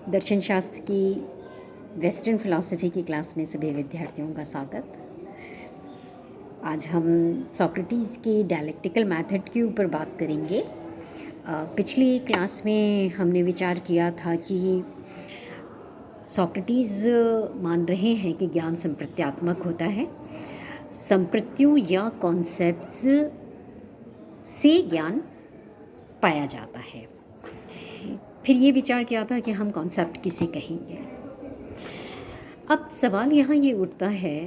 दर्शन शास्त्र की western philosophy की क्लास में सभी विद्यार्थियों का स्वागत। आज हम सोक्रेटिस के डायलेक्टिकल मेथड के ऊपर बात करेंगे। पिछली क्लास में हमने विचार किया था कि सोक्रेटिस मान रहे हैं कि ज्ञान संप्रत्यात्मक होता है। संप्रत्तियों या कॉन्सेप्ट्स से ज्ञान पाया जाता है। फिर ये विचार किया था कि हम कॉन्सेप्ट किसे कहेंगे। अब सवाल यहाँ ये उठता है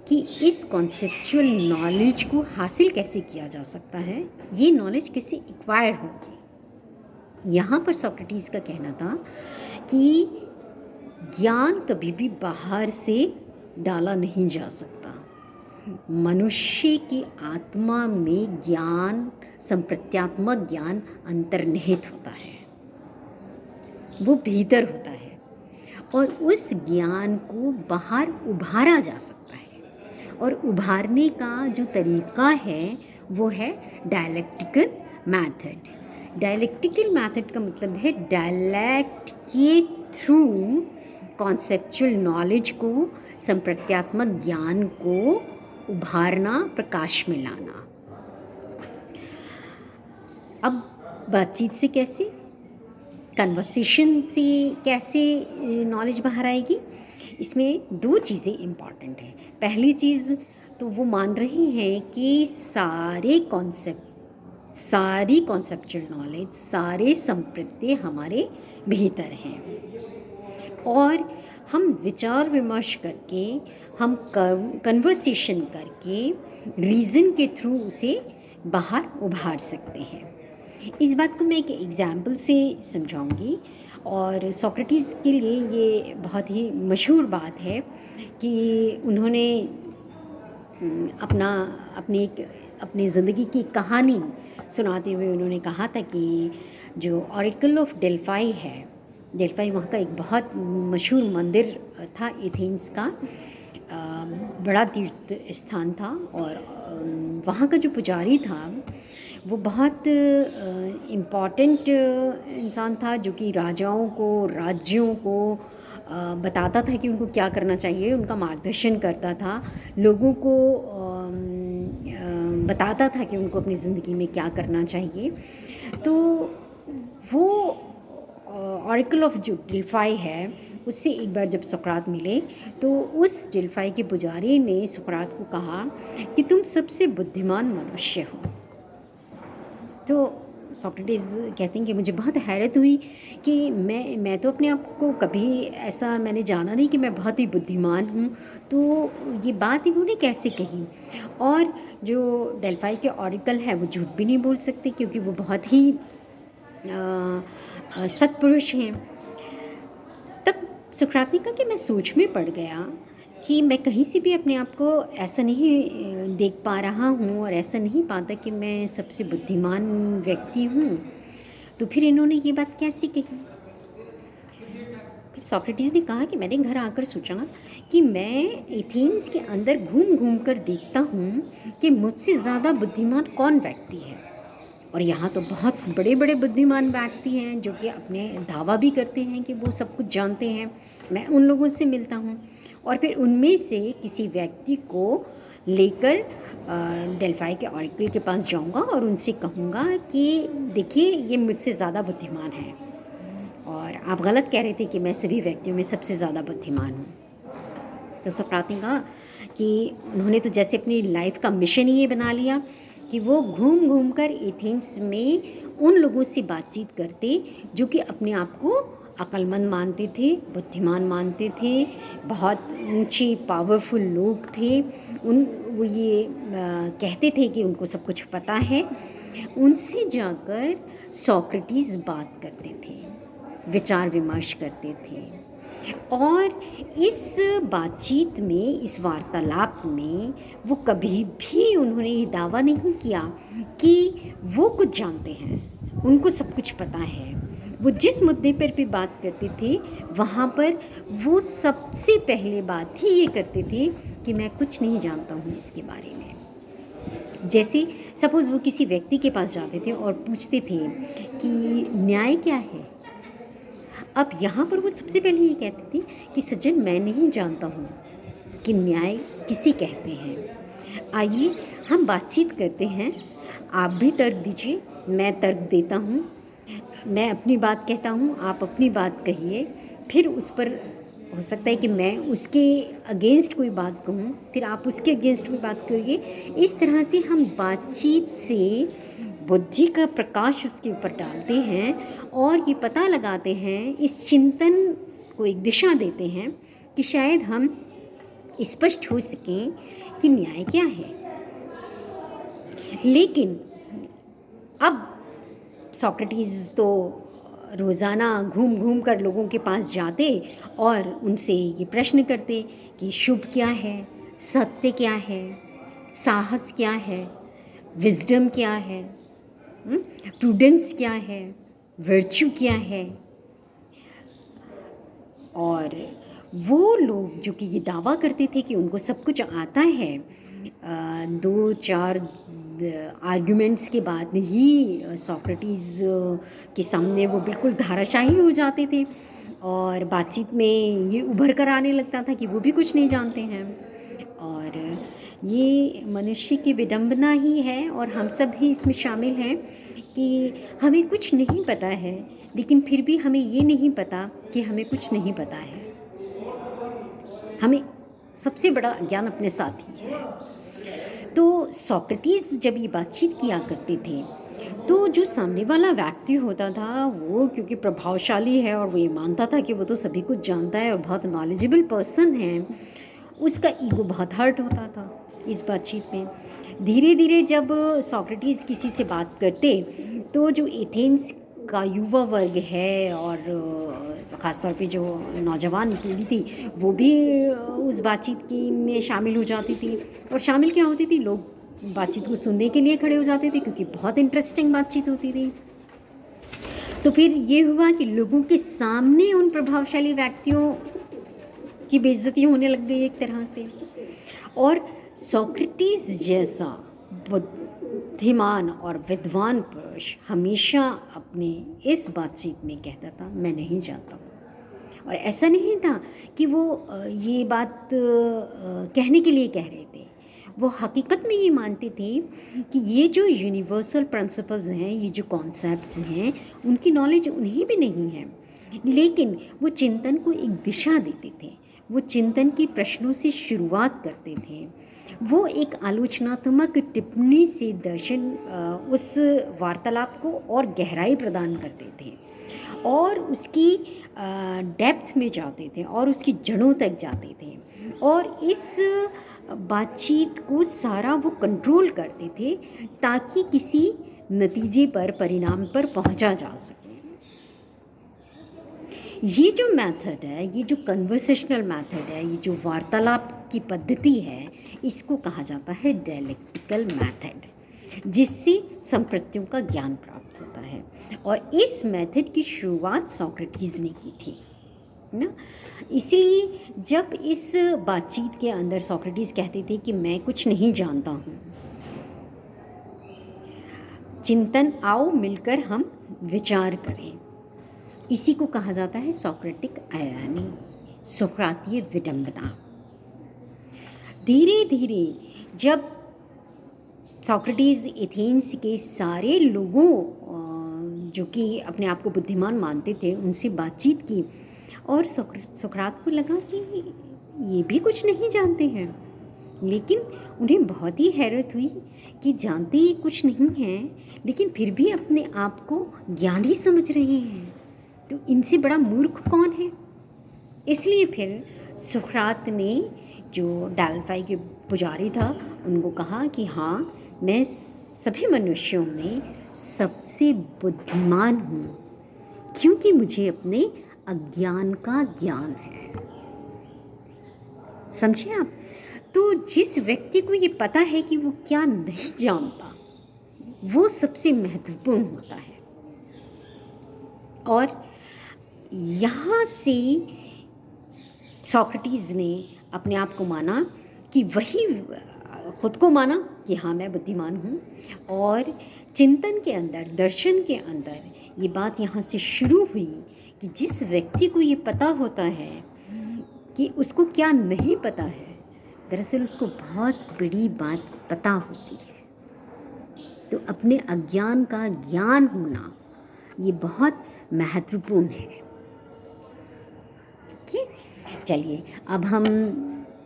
कि इस कॉन्सेप्चुअल नॉलेज को हासिल कैसे किया जा सकता है, ये नॉलेज कैसे एक्वायर होगी। यहाँ पर सोक्रेटिस का कहना था कि ज्ञान कभी भी बाहर से डाला नहीं जा सकता। मनुष्य की आत्मा में ज्ञान, संप्रत्यात्मक ज्ञान अंतर्निहित होता है, वो भीतर होता है और उस ज्ञान को बाहर उभारा जा सकता है। और उभारने का जो तरीका है वो है डायलेक्टिकल मेथड। डायलेक्टिकल मेथड का मतलब है डायलेक्ट के थ्रू कॉन्सेप्चुअल नॉलेज को, संप्रत्यात्मक ज्ञान को उभारना, प्रकाश में लाना। अब बातचीत से कैसे, कन्वर्सेशन से कैसे नॉलेज बाहर आएगी, इसमें दो चीज़ें इम्पॉर्टेंट हैं। पहली चीज़ तो वो मान रहे हैं कि सारी कॉन्सेप्चुअल नॉलेज, सारे संप्रत्य हमारे भीतर हैं और हम विचार विमर्श करके, हम कन्वर्सेशन करके, रीज़न के थ्रू उसे बाहर उभार सकते हैं। इस बात को मैं एक एग्ज़ाम्पल से समझाऊंगी और सोक्रेटिस के लिए ये बहुत ही मशहूर बात है कि उन्होंने अपनी ज़िंदगी की कहानी सुनाते हुए उन्होंने कहा था कि जो ऑरेकल ऑफ डेल्फाई है, डेल्फाई वहाँ का एक बहुत मशहूर मंदिर था, एथेंस का बड़ा तीर्थ स्थान था और वहाँ का जो पुजारी था वो बहुत इम्पॉर्टेंट इंसान था, जो कि राजाओं को, राज्यों को बताता था कि उनको क्या करना चाहिए, उनका मार्गदर्शन करता था, लोगों को बताता था कि उनको अपनी ज़िंदगी में क्या करना चाहिए। तो वो ऑरेकल ऑफ जो डेल्फाई है, उससे एक बार जब सुकरात मिले तो उस डेल्फाई के पुजारी ने सुकरात को कहा कि तुम सबसे बुद्धिमान मनुष्य हो। तो सोक्रेटिस कहते हैं कि मुझे बहुत हैरत हुई कि मैं तो अपने आप को कभी ऐसा मैंने जाना नहीं कि मैं बहुत ही बुद्धिमान हूँ, तो ये बात इन्होंने कैसे कही। और जो डेल्फाई के ऑरेकल है वो झूठ भी नहीं बोल सकते क्योंकि वो बहुत ही सत्पुरुष हैं। तब सुकरात ने कहा कि मैं सोच में पड़ गया कि मैं कहीं से भी अपने आप को ऐसा नहीं देख पा रहा हूँ और ऐसा नहीं पाता कि मैं सबसे बुद्धिमान व्यक्ति हूँ। तो फिर इन्होंने ये बात कैसी कही। फिर सोक्रेटिस ने कहा कि मैंने घर आकर सोचा कि मैं एथेंस के अंदर घूम घूम कर देखता हूँ कि मुझसे ज़्यादा बुद्धिमान कौन व्यक्ति है। और यहाँ तो बहुत बड़े बड़े बुद्धिमान व्यक्ति हैं जो कि अपने दावा भी करते हैं कि वो सब कुछ जानते हैं। मैं उन लोगों से मिलता हूँ और फिर उनमें से किसी व्यक्ति को लेकर डेल्फाई के ऑरेकल के पास जाऊँगा और उनसे कहूँगा कि देखिए ये मुझसे ज़्यादा बुद्धिमान है और आप गलत कह रहे थे कि मैं सभी व्यक्तियों में सबसे ज़्यादा बुद्धिमान हूँ। तो सुकरात ने कहा कि उन्होंने तो जैसे अपनी लाइफ का मिशन ही ये बना लिया कि वो घूम घूम कर एथेंस में उन लोगों से बातचीत करते जो कि अपने आप को अक्लमंद मानते थे, बुद्धिमान मानते थे, बहुत ऊंचे पावरफुल लोग थे। वो ये कहते थे कि उनको सब कुछ पता है। उनसे जाकर सोक्रेटिस बात करते थे, विचार विमर्श करते थे और इस बातचीत में, इस वार्तालाप में वो कभी भी उन्होंने ये दावा नहीं किया कि वो कुछ जानते हैं, उनको सब कुछ पता है। वो जिस मुद्दे पर भी बात करते थे वहाँ पर वो सबसे पहले बात ही ये करते थे कि मैं कुछ नहीं जानता हूँ इसके बारे में। जैसे सपोज़ वो किसी व्यक्ति के पास जाते थे और पूछते थे कि न्याय क्या है। अब यहाँ पर वो सबसे पहले ये कहती थी कि सज्जन, मैं नहीं जानता हूँ कि न्याय किसे कहते हैं। आइए हम बातचीत करते हैं, आप भी तर्क दीजिए, मैं तर्क देता हूँ, मैं अपनी बात कहता हूँ, आप अपनी बात कहिए, फिर उस पर हो सकता है कि मैं उसके अगेंस्ट कोई बात कहूँ, फिर आप उसके अगेंस्ट कोई बात करिए। इस तरह से हम बातचीत से बुद्धि का प्रकाश उसके ऊपर डालते हैं और ये पता लगाते हैं, इस चिंतन को एक दिशा देते हैं कि शायद हम स्पष्ट हो सकें कि न्याय क्या है। लेकिन अब सोक्रेटिस तो रोज़ाना घूम घूम कर लोगों के पास जाते और उनसे ये प्रश्न करते कि शुभ क्या है, सत्य क्या है, साहस क्या है, विजडम क्या है, प्रूडेंस क्या है, वर्च्यू क्या है। और वो लोग जो कि ये दावा करते थे कि उनको सब कुछ आता है, 2-4 आर्ग्यूमेंट्स के बाद ही सोक्रेटिस के सामने वो बिल्कुल धाराशाही हो जाते थे और बातचीत में ये उभर कर आने लगता था कि वो भी कुछ नहीं जानते हैं। और ये मनुष्य की विडंबना ही है और हम सब भी इसमें शामिल हैं कि हमें कुछ नहीं पता है, लेकिन फिर भी हमें ये नहीं पता कि हमें कुछ नहीं पता है। हमें सबसे बड़ा ज्ञान अपने साथ ही है। तो सोक्रेटिस जब ये बातचीत किया करते थे तो जो सामने वाला व्यक्ति होता था वो क्योंकि प्रभावशाली है और वो ये मानता था कि वो तो सभी कुछ जानता है और बहुत नॉलेजेबल पर्सन है, उसका ईगो बहुत हर्ट होता था इस बातचीत में। धीरे धीरे जब सोक्रेटिस किसी से बात करते तो जो एथेंस का युवा वर्ग है और ख़ासतौर पे जो नौजवान पीढ़ी थी वो भी उस बातचीत की में शामिल हो जाती थी। और शामिल क्या होती थी, लोग बातचीत को सुनने के लिए खड़े हो जाते थे क्योंकि बहुत इंटरेस्टिंग बातचीत होती थी। तो फिर ये हुआ कि लोगों के सामने उन प्रभावशाली व्यक्तियों की बेइज्जती होने लग गई एक तरह से। और सोक्रेटिस जैसा बुद्धिमान और विद्वान पुरुष हमेशा अपने इस बातचीत में कहता था मैं नहीं जानता। और ऐसा नहीं था कि वो ये बात कहने के लिए कह रहे थे, वो हकीकत में ये मानते थे कि ये जो यूनिवर्सल प्रिंसिपल्स हैं, ये जो कॉन्सेप्ट्स हैं, उनकी नॉलेज उन्हें भी नहीं है, लेकिन वो चिंतन को एक दिशा देते थे, वो चिंतन की प्रश्नों से शुरुआत करते थे, वो एक आलोचनात्मक टिप्पणी से दर्शन उस वार्तालाप को और गहराई प्रदान करते थे और उसकी डेप्थ में जाते थे और उसकी जड़ों तक जाते थे और इस बातचीत को सारा वो कंट्रोल करते थे ताकि किसी नतीजे पर, परिणाम पर पहुंचा जा सके। ये जो मेथड है, ये जो कन्वर्सेशनल मेथड है, ये जो वार्तालाप की पद्धति है, इसको कहा जाता है डायलेक्टिकल मेथड, जिससे संप्रत्यों का ज्ञान प्राप्त होता है। और इस मेथड की शुरुआत सोक्रेटिस ने की थी ना। इसलिए जब इस बातचीत के अंदर सोक्रेटिस कहते थे कि मैं कुछ नहीं जानता हूँ, चिंतन आओ मिलकर हम विचार करें, इसी को कहा जाता है सोक्रेटिक आयरनी, सोक्रातीय विडंबना। धीरे धीरे जब सोक्रेटिस एथेंस के सारे लोगों जो कि अपने आप को बुद्धिमान मानते थे उनसे बातचीत की और सोक्रात को लगा कि ये भी कुछ नहीं जानते हैं, लेकिन उन्हें बहुत ही हैरत हुई कि जानते ही कुछ नहीं हैं लेकिन फिर भी अपने आप को ज्ञानी समझ रहे हैं, तो इनसे बड़ा मूर्ख कौन है। इसलिए फिर सोक्रात ने जो डेल्फी के पुजारी था उनको कहा कि हाँ, मैं सभी मनुष्यों में सबसे बुद्धिमान हूँ क्योंकि मुझे अपने अज्ञान का ज्ञान है। समझे आप? तो जिस व्यक्ति को ये पता है कि वो क्या नहीं जानता, वो सबसे महत्वपूर्ण होता है। और यहाँ से सोक्रेटिस ने अपने आप को माना कि वही ख़ुद को माना कि हाँ मैं बुद्धिमान हूँ, और चिंतन के अंदर, दर्शन के अंदर ये बात यहाँ से शुरू हुई कि जिस व्यक्ति को ये पता होता है कि उसको क्या नहीं पता है, दरअसल उसको बहुत बड़ी बात पता होती है। तो अपने अज्ञान का ज्ञान होना ये बहुत महत्वपूर्ण है। ठीक है, चलिए अब हम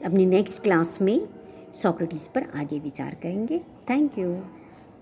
अपनी नेक्स्ट क्लास में सोक्रेटिस पर आगे विचार करेंगे। Thank you.